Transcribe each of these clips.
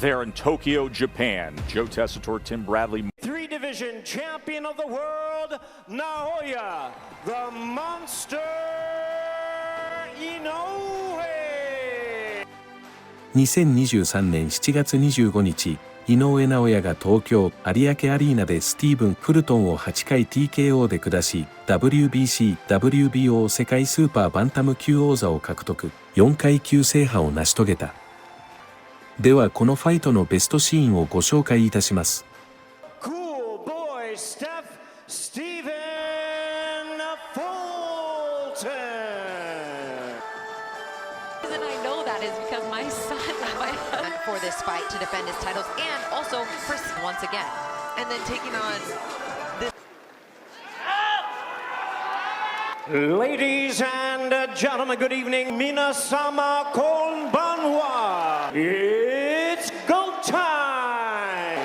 there in Tokyo, Japan. Joe Tessitore, Tim Bradley. Three-division champion of the world, Naoya, the monster Inoue. 2023年7月25日、井上尚弥が東京有明アリーナでスティーブン・フルトンを8回 TKO で下し、WBC、WBO 世界スーパーバンタム級王座を獲得、4階級制覇を成し遂げた。ではこのファイトのベストシーンをご紹介いたします。Cool boy Stephen Fulton. The reason I know that is because my son for this fight to defend his titles and also for once again. And then taking on this. Ladies and gentlemen, good evening. Minasama konbanwa. It's go time.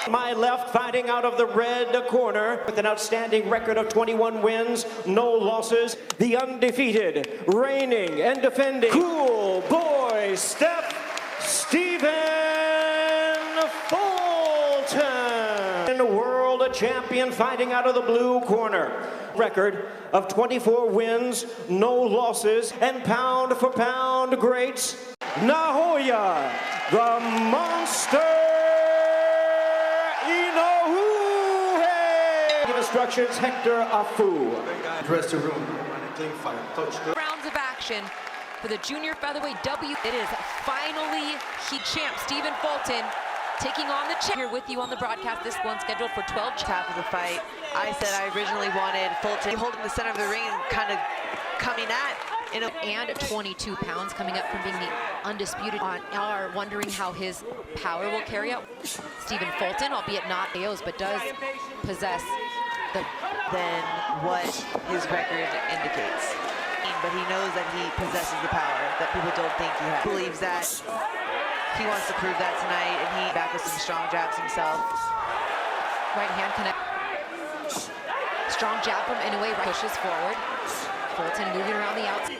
My left, fighting out of the red corner with an outstanding record of 21 wins, no losses, the undefeated, reigning and defending cool boy Stephen Fulton, world champion, fighting out of the blue corner. Record of 24 wins, no losses, and pound for pound greats, Naoya, the monster Inoue. Give instructions, Hector Afu. Dress the room. Clean fire. Touch the Rounds of action for the junior featherweight W. It is finally champ Stephen Fulton taking on the champ. Here with you on the broadcast. This one scheduled for 12. Half of the fight, I said I originally wanted Fulton holding the center of the ring and kind of coming at. And 22 pounds, coming up from being the undisputed are wondering how his power will carry out. Stephen Fulton, albeit not AOs, but does possess than what his record indicates. But he knows that he possesses the power that people don't think he has. He believes that he wants to prove that tonight, and he back with some strong jabs himself. Right hand connect. Strong jab from Inoue, pushes forward. Fulton moving around the outside.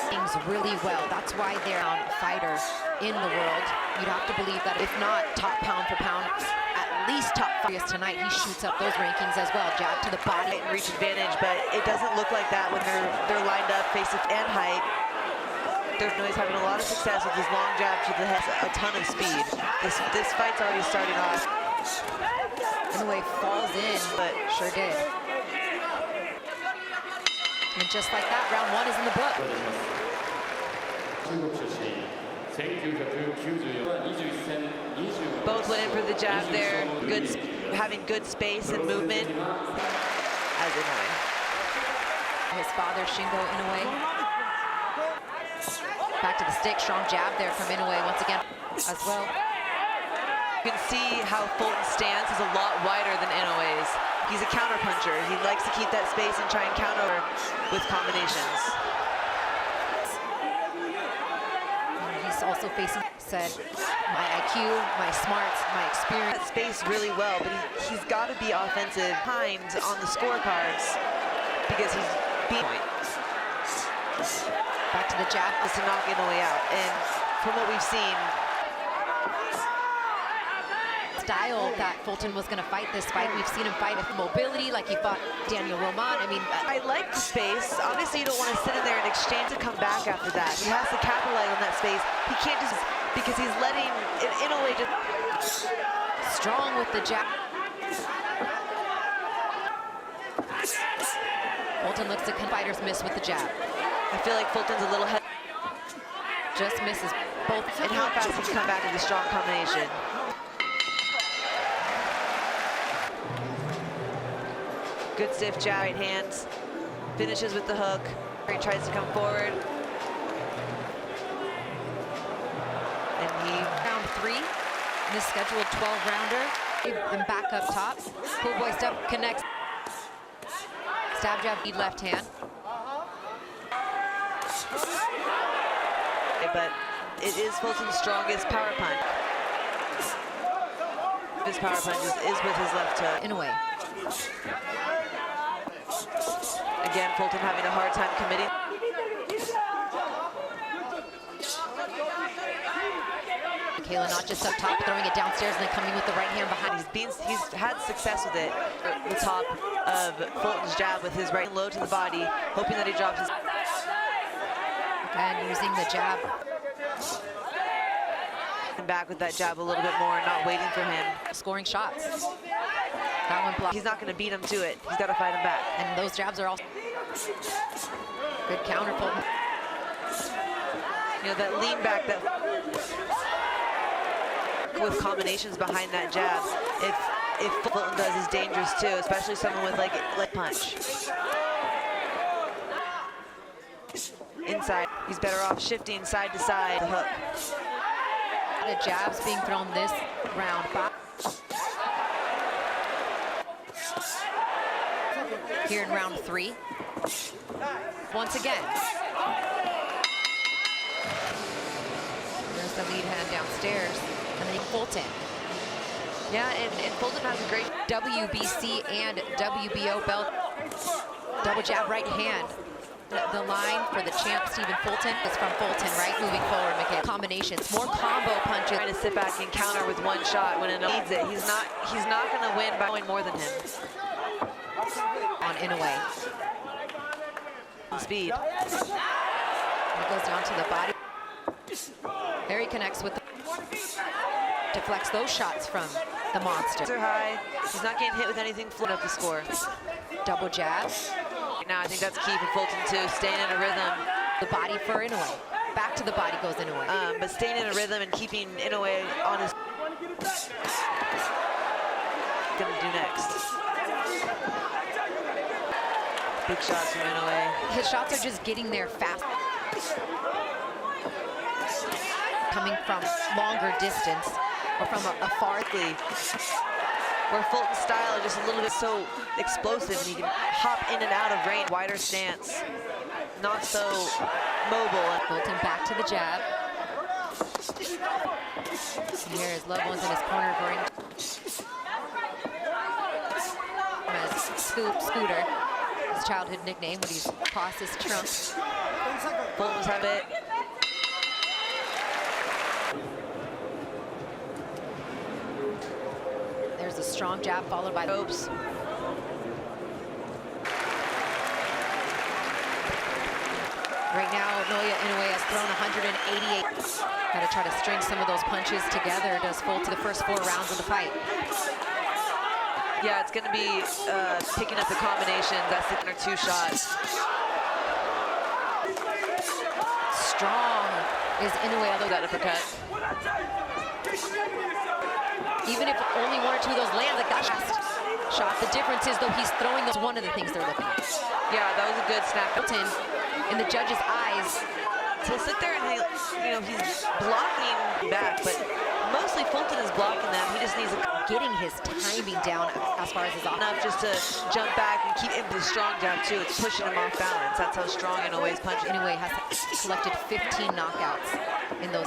Things really well. That's why they're a fighter in the world. You'd have to believe that if not top pound for pound, at least top 5 tonight, he shoots up those rankings as well. Jab to the body And reach advantage, but it doesn't look like that when they're lined up, face and height. Inoue is having a lot of success with his long jab to the head, a ton of speed. This fight's already starting off. Inoue falls in, but sure did. And just like that, round 1 is in the book. Both went in for the jab there. Having good space and movement as Inoue. His father, Shingo Inoue. Back to the stick, strong jab there from Inoue once again as well. You can see how Fulton's stance is a lot wider than Inoue's. He's a counterpuncher. He likes to keep that space and try and counter with combinations. He's also facing, said, my IQ, my smarts, my experience. That space really well, but he's got to be offensive times on the scorecards because he's being back to the jab to knock Inoue out. And from what we've seen, style that Fulton was going to fight this fight. We've seen him fight with mobility like he fought Daniel Roman. I mean, I like the space. Obviously, you don't want to sit in there and exchange to come back after that. He has to capitalize on that space. He can't just, because he's letting Inoue just... Strong with the jab. Fulton looks to fighters miss with the jab. I feel like Fulton's a little head. Just misses both. And how fast he can come back with a strong combination. Good stiff jab, right hands. Finishes with the hook. He tries to come forward. And round 3 in this scheduled 12-rounder. Then back up top. Cool boy step connects. Stab jab, lead left hand. But it is Fulton's strongest power punch. His power punch is with his left hook. Inoue. Again, Fulton having a hard time committing. Michaela, not just up top, throwing it downstairs and then coming with the right hand behind. He's had success with it. The top of Fulton's jab with his right low to the body, hoping that he drops his... And using the jab. Back with that jab a little bit more, not waiting for him. Scoring shots. That one blocked. He's not going to beat him to it. He's got to fight him back. And those jabs are all good counter Fulton. You know, that lean back, that with combinations behind that jab, if Fulton does, is dangerous too, especially someone with like leg punch. Inside, he's better off shifting side to side. The hook. A lot of jabs being thrown this round. Here in round 3. Once again. There's the lead hand downstairs. And then Fulton. Yeah, and Fulton has a great WBC and WBO belt. Double jab right hand. The line for the champ, Stephen Fulton, is from Fulton, right? Moving forward, Michaela. Combinations, more combo punches. Trying to sit back and counter with one shot when Inoue needs it. He's not going to win by going more than him. On Inoue. Speed. It goes down to the body. There he connects with the... Deflects those shots from the monster. Are high. He's not getting hit with anything, float up the score. Double jab. Now I think that's key for Fulton too, staying in a rhythm. The body for Inoue. Back to the body goes Inoue. But staying in a rhythm and keeping Inoue on his... Gonna do next. Big shots from Inoue. His shots are just getting there fast. Coming from longer distance or from a far... Where Fulton's style is just a little bit so explosive and he can hop in and out of range. Wider stance, not so mobile. Fulton back to the jab. And here is Loved Ones in his corner for him. Scooter, his childhood nickname when he's crossed his trunk. Fulton's have it. There's a strong jab followed by ropes. Right now, Inoue has thrown 188. Got to try to string some of those punches together. Does Fulton the first 4 rounds of the fight. Yeah, it's going to be picking up the combinations. That's the 2 shots. Strong is Inoue, although that uppercut. Even if only 1 or 2 of those land, like that last shot, the difference is though he's throwing those, one of the things they're looking at. Yeah, that was a good snap. Fulton, in the judge's eyes. He'll sit there and he's blocking back, but mostly Fulton is blocking that. He just needs to getting his timing down as far as his off. Enough just to jump back and keep him the strong jab too. It's pushing him off balance. That's how strong Inoue's punching. Inoue has collected 15 knockouts in those.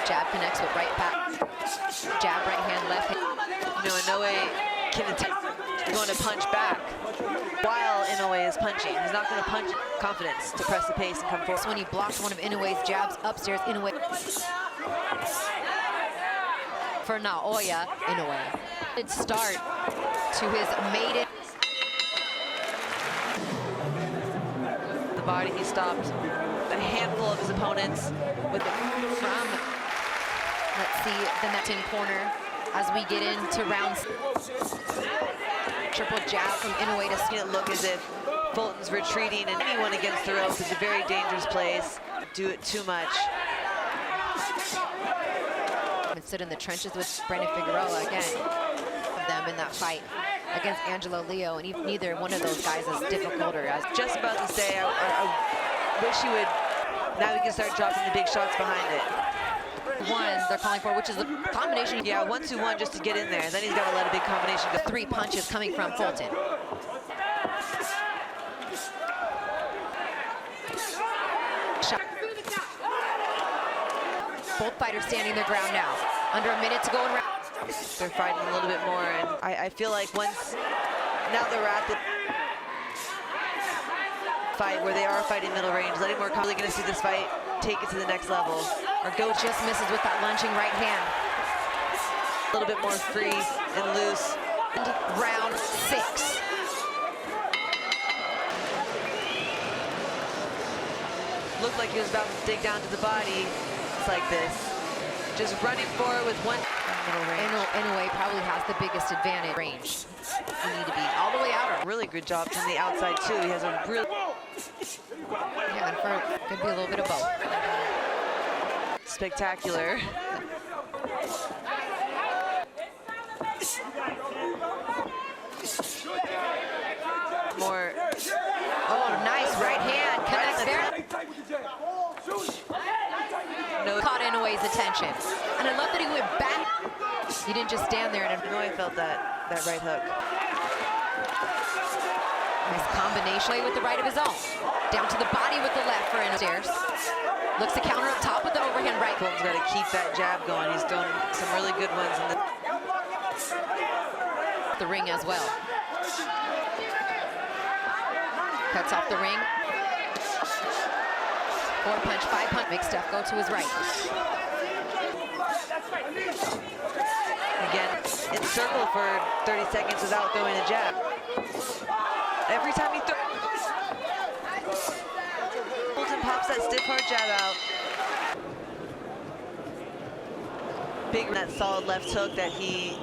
Jab connects with right back. Jab, right hand, left hand. Inoue can going to punch back while Inoue is punching. He's not going to punch confidence to press the pace and come forward. So when he blocked one of Inoue's jabs upstairs, Inoue for Naoya, Inoue. Good start to his maiden. The body, he stopped a handful of his opponents with the from, let's see, the net in corner as we get into rounds. Triple jab from Inoue to it look as if Fulton's retreating, and anyone against the ropes is a very dangerous place. Do it too much. And sit in the trenches with Brandon Figueroa again. Them in that fight against Angelo Leo, and neither one of those guys is difficult or as. Just about to say, I wish he would. Now we can start dropping the big shots behind it. One they're calling for, which is a combination. Yeah, 1-2-1 just to get in there. Then he's got to let a big combination go. 3 punches coming from Fulton. Shot. Both fighters standing their ground now. Under a minute to go in round. They're fighting a little bit more, and I feel like now that we're at the fight where they are fighting middle range. Letting more really going to see this fight take it to the next level. Or go just misses with that lunging right hand. A little bit more free and loose. And round 6. Looked like he was about to dig down to the body. It's like this. Just running forward with one middle range. Inoue probably has the biggest advantage range. You need to be all the way out. Really good job from the outside too. He has a real Could be a little bit of both. spectacular. More. Oh, nice right hand. Connects there. No. Caught Inoue's attention. And I love that he went back. He didn't just stand there and Inoue felt that right hook. nice combination with the right of his own. Down to the body with the left for Inoue. Looks to counter up top with the overhand right. Fulton's got to keep that jab going. He's thrown some really good ones in the ring as well. Cuts off the ring. 4-punch, 5-punch. Makes Steph go to his right. Again, encircle for 30 seconds without throwing a jab. Every time he throws, Fulton pops that stiff hard jab out. Big, that solid left hook that he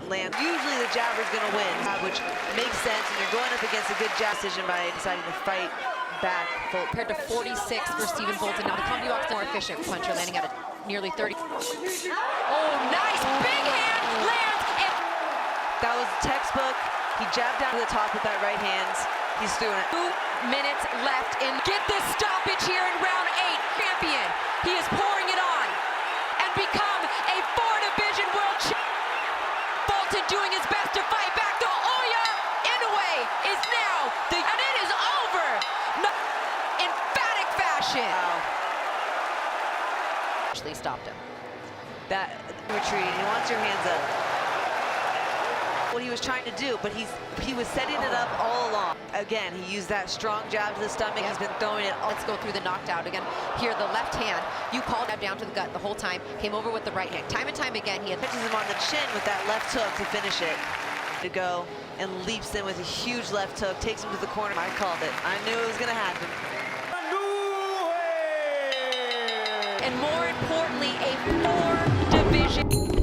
lands. Usually the jabber's gonna win, which makes sense, and you're going up against a good jab decision by deciding to fight back. Compared to 46 for Stephen Fulton. Now the combi box more efficient puncher, landing at a nearly 30. Oh, nice big hand lands. And that was textbook. He jabbed down to the top with that right hand. He's doing it. 2 minutes left in. Get this stoppage here in round 8. Champion. He is pouring it on and become a 4-division world champion. Fulton doing his best to fight back. Naoya Inoue is now and it is over. Emphatic fashion. Wow. Actually stopped him. That retreating. He wants your hands up. What he was trying to do, but he was setting it up all along. Again, he used that strong jab to the stomach. He's been throwing it. Let's go through the knockdown again. Here, the left hand. You called that down to the gut the whole time. Came over with the right hand. Time and time again, he Catches him on the chin with that left hook to finish it. To go and leaps in with a huge left hook. Takes him to the corner. I called it. I knew it was going to happen. and more importantly, a 4-division.